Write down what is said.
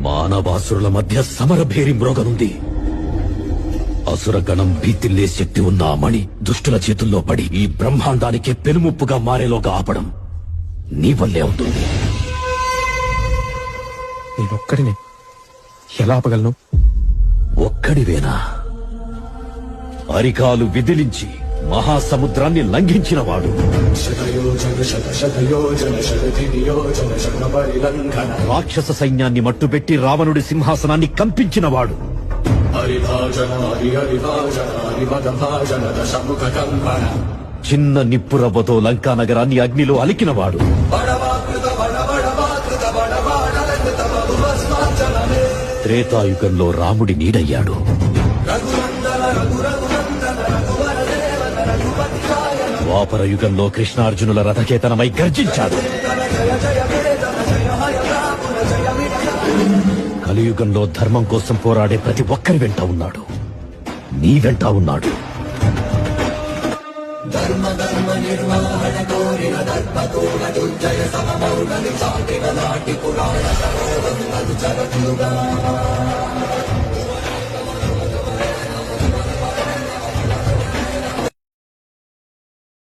మానవాసురుల మధ్య సమరభేరి మ్రోగనుంది. అసురగణం భీతిల్లే శక్తి ఉన్న ఆ మణి దుష్టుల చేతుల్లో పడి ఈ బ్రహ్మాండానికే పెనుముప్పుగా మారేలోగా ఆపడం నీ వల్లే అవుతుంది. నేనొక్కడిని ఎలా ఆపగలను? ఒక్కడివేనా? అరికాలు విదిలించి మహాసముద్రాన్ని లంఘించినవాడు, రాక్షస సైన్యాన్ని మట్టుబెట్టి రావణుడి సింహాసనాన్ని కంపించినవాడు, చిన్న నిప్పురవ్వతో లంకా నగరాన్ని అగ్నిలో అలికినవాడు, త్రేతాయుగంలో రాముడి నీడయ్యాడు, ద్వాపర యుగంలో కృష్ణార్జునుల రథకేతనమై గర్జించాడు, కలియుగంలో ధర్మం కోసం పోరాడే ప్రతి ఒక్కరి వెంట ఉన్నాడు. నీ వెంట ఉన్నాడు. ధర్మ ధర్మ నిర్వహణ కోరిన దర్పతోడ దుర్జయ సమమౌనని చాటిన నాటి పురాణ జగత్తుగా